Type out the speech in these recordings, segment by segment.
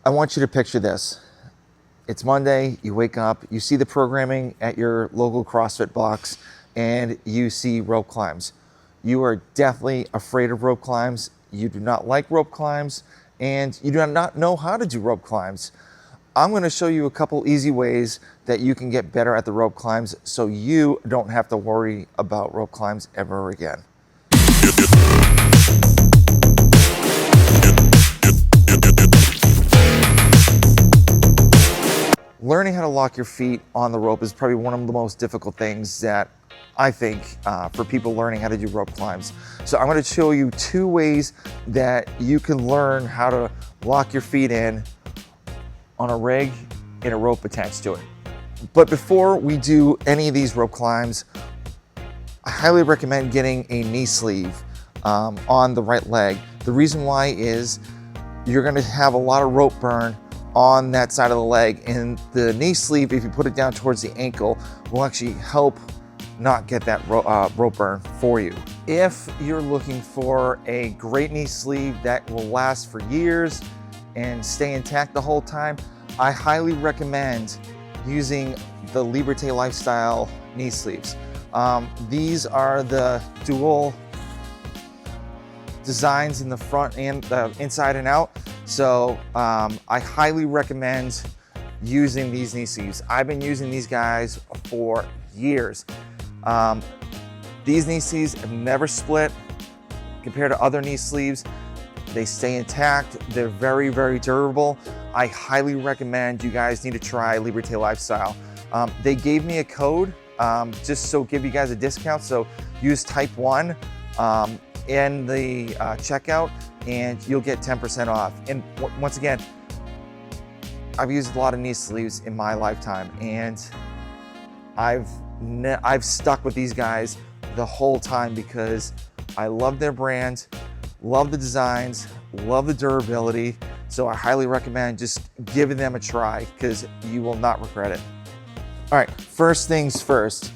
I want you to picture this. It's Monday, you wake up, you see the programming at your local CrossFit box, and you see rope climbs. You are definitely afraid of rope climbs. You do not like rope climbs, and you do not know how to do rope climbs. I'm going to show you a couple easy ways that you can get better at the rope climbs so you don't have to worry about rope climbs ever again. Learning how to lock your feet on the rope is probably one of the most difficult things that I think for people learning how to do rope climbs. So I'm going to show you 2 ways that you can learn how to lock your feet in on a rig and a rope attached to it. But before we do any of these rope climbs, I highly recommend getting a knee sleeve on the right leg. The reason why is you're going to have a lot of rope burn on that side of the leg, and the knee sleeve, if you put it down towards the ankle, will actually help not get that rope burn for you. If you're looking for a great knee sleeve that will last for years and stay intact the whole time, I highly recommend using the Liberté Lifestyle knee sleeves. These are the dual designs in the front and the inside and out. So I highly recommend using these knee sleeves. I've been using these guys for years. These knee sleeves have never split compared to other knee sleeves. They stay intact. They're very, very durable. I highly recommend you guys need to try Liberté Lifestyle. They gave me a code just so give you guys a discount. So use type 1 in the checkout and you'll get 10% off. And once again, I've used a lot of knee sleeves in my lifetime, and I've stuck with these guys the whole time because I love their brand, love the designs, love the durability. So I highly recommend just giving them a try because you will not regret it. All right, first things first,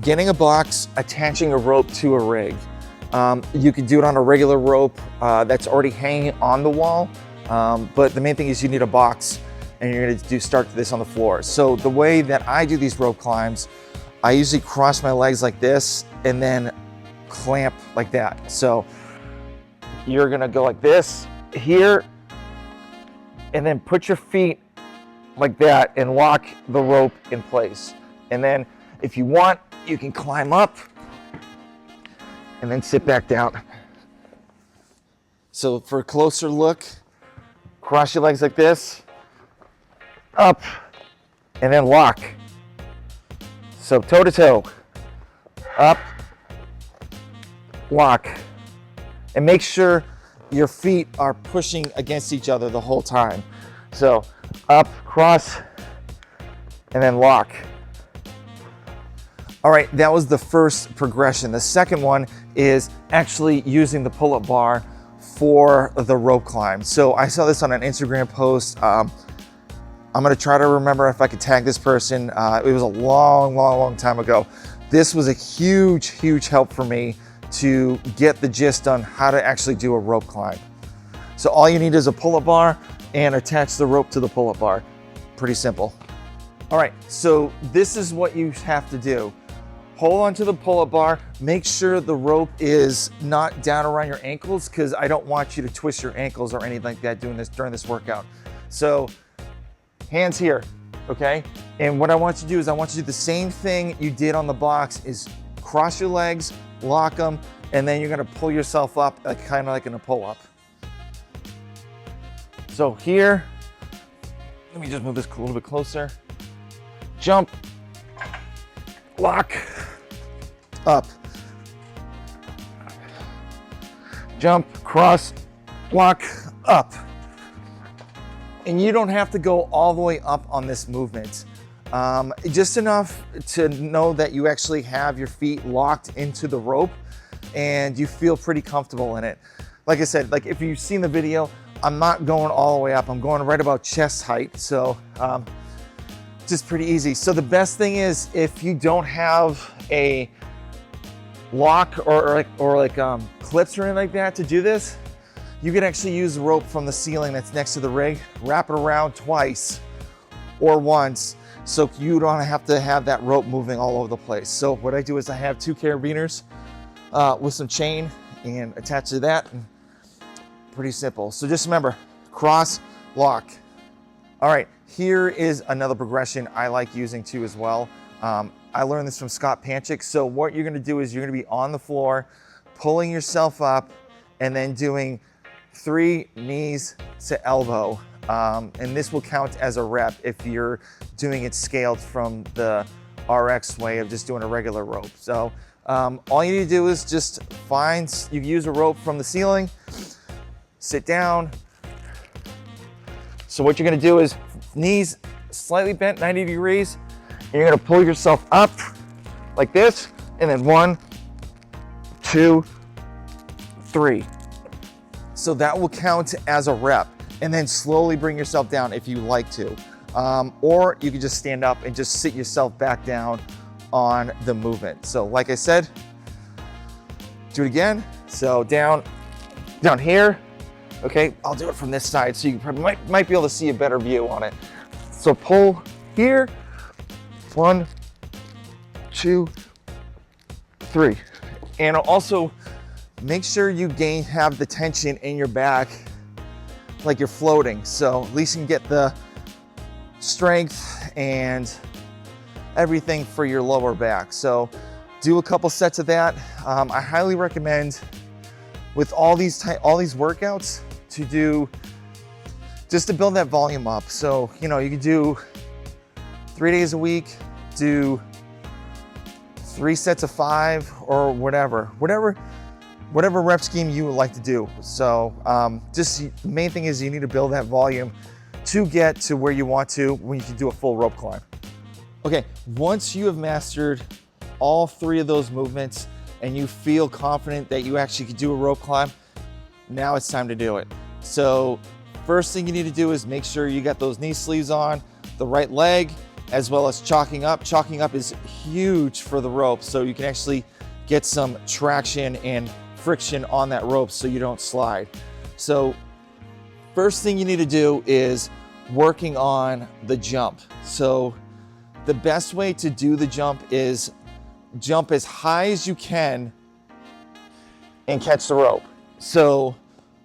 getting a box, attaching a rope to a rig. You can do it on a regular rope that's already hanging on the wall, but the main thing is you need a box, and you're going to start this on the floor. So the way that I do these rope climbs, I usually cross my legs like this and then clamp like that. So you're going to go like this here, and then put your feet like that and lock the rope in place. And then if you want, you can climb up and then sit back down. So for a closer look, cross your legs like this, up, and then lock. So toe to toe, up, lock. And make sure your feet are pushing against each other the whole time. So up, cross, and then lock. All right, that was the first progression. The second one is actually using the pull-up bar for the rope climb. So I saw this on an Instagram post. I'm gonna try to remember if I could tag this person. It was a long time ago. This was a huge help for me to get the gist on how to actually do a rope climb. So all you need is a pull-up bar and attach the rope to the pull-up bar. Pretty simple. All right, so this is what you have to do. Hold on to the pull-up bar. Make sure the rope is not down around your ankles because I don't want you to twist your ankles or anything like that doing this during this workout. So hands here, okay? And what I want you to do is I want you to do the same thing you did on the box, is cross your legs, lock them, and then you're gonna pull yourself up kind of like in a pull-up. So here, let me just move this a little bit closer. Jump, lock, up, jump, cross, lock, up. And you don't have to go all the way up on this movement. Just enough to know that you actually have your feet locked into the rope and you feel pretty comfortable in it. Like I said, like if you've seen the video, I'm not going all the way up. I'm going right about chest height. So just pretty easy. So the best thing is if you don't have a lock or clips or anything like that to do this, You can actually use the rope from the ceiling that's next to the rig, wrap it around twice or once, so you don't have to have that rope moving all over the place. So what I do is I have 2 carabiners with some chain and attached to that. Pretty simple. So just remember, cross, lock. All right, here is another progression I like using too as well. I learned this from Scott Panchik. So what you're gonna do is you're gonna be on the floor, pulling yourself up, and then doing 3 knees to elbow. And this will count as a rep if you're doing it scaled from the RX way of just doing a regular rope. So all you need to do is just you use a rope from the ceiling, sit down. So what you're gonna do is knees slightly bent 90 degrees, and you're gonna pull yourself up like this, and then 1, 2, 3. So that will count as a rep, and then slowly bring yourself down if you like to. Or you can just stand up and just sit yourself back down on the movement. So like I said, do it again. So down here. Okay, I'll do it from this side so you might be able to see a better view on it. So pull here, 1, 2, 3. And also make sure you have the tension in your back like you're floating. So at least you can get the strength and everything for your lower back. So do a couple sets of that. I highly recommend with all these workouts to do just to build that volume up. So, you know, you can do 3 days a week, do 3 sets of 5 or whatever rep scheme you would like to do. So just the main thing is you need to build that volume to get to where you want to when you can do a full rope climb. Okay, once you have mastered all 3 of those movements and you feel confident that you actually could do a rope climb, now it's time to do it. So first thing you need to do is make sure you got those knee sleeves on, the right leg, as well as chalking up. Chalking up is huge for the rope, so you can actually get some traction and friction on that rope so you don't slide. So first thing you need to do is working on the jump. So the best way to do the jump is jump as high as you can and catch the rope. So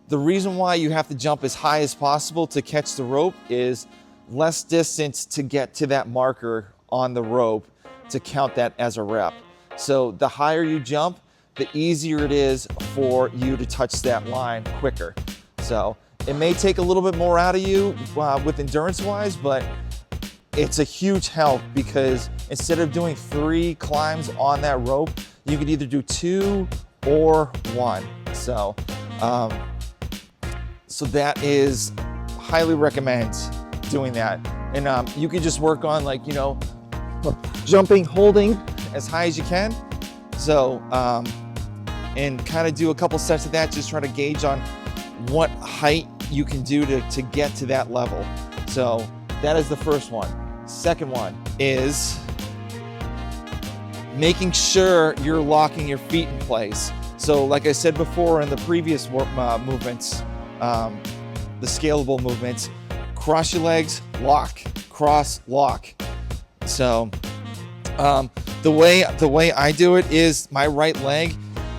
the reason why you have to jump as high as possible to catch the rope is less distance to get to that marker on the rope to count that as a rep. So the higher you jump, the easier it is for you to touch that line quicker. So it may take a little bit more out of you with endurance wise, but it's a huge help because instead of doing 3 climbs on that rope, you could either do 2 or 1. So that is, highly recommend doing that. And you could just work on, like, you know, jumping, holding as high as you can. So, and kind of do a couple sets of that, just try to gauge on what height you can do to get to that level. So that is the first one. Second one is making sure you're locking your feet in place. So like I said before in the previous movements, the scalable movements, cross your legs, lock, cross, lock. So the way I do it is my right leg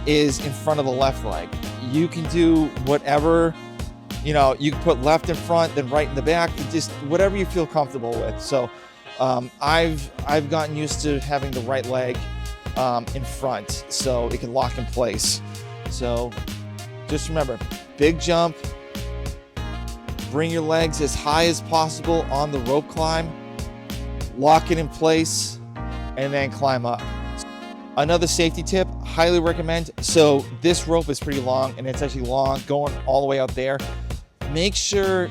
is in front of the left leg. You can do whatever, you know, you can put left in front, then right in the back, just whatever you feel comfortable with. So I've gotten used to having the right leg in front so it can lock in place. So just remember, big jump, bring your legs as high as possible on the rope climb, lock it in place, and then climb up. Another safety tip, highly recommend. So this rope is pretty long, and it's actually long going all the way out there. Make sure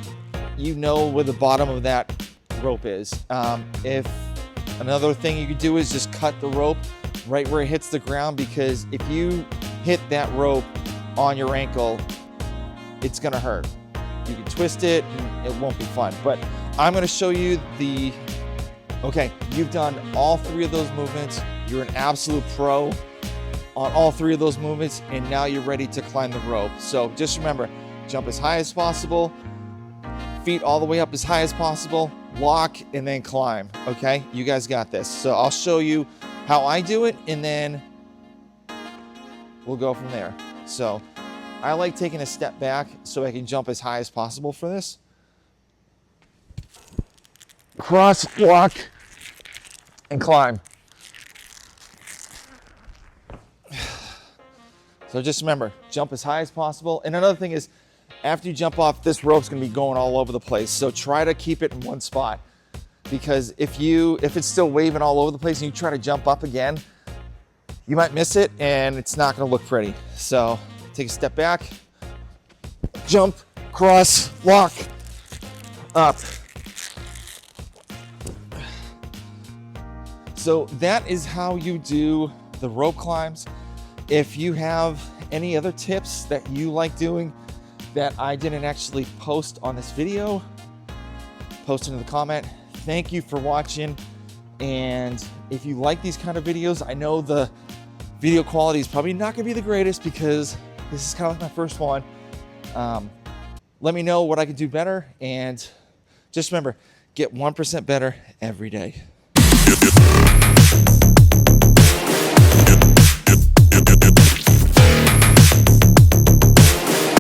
you know where the bottom of that rope is. If another thing you could do is just cut the rope right where it hits the ground, because if you hit that rope on your ankle, it's gonna hurt. You can twist it and it won't be fun. But I'm gonna show you okay, you've done all 3 of those movements. You're an absolute pro on all 3 of those movements, and now you're ready to climb the rope. So just remember, Jump as high as possible, feet all the way up as high as possible, lock, and then climb, okay? You guys got this. So I'll show you how I do it, and then we'll go from there. So I like taking a step back so I can jump as high as possible for this. Cross, lock, and climb. So just remember, jump as high as possible. And another thing is, after you jump off, this rope's gonna be going all over the place. So try to keep it in one spot, because if it's still waving all over the place and you try to jump up again, you might miss it and it's not gonna look pretty. So take a step back, jump, cross, lock, up. So that is how you do the rope climbs. If you have any other tips that you like doing that I didn't actually post on this video, post in the comment. Thank you for watching. And if you like these kind of videos, I know the video quality is probably not gonna be the greatest because this is kind of like my first one. Let me know what I could do better, and just remember, get 1% better every day.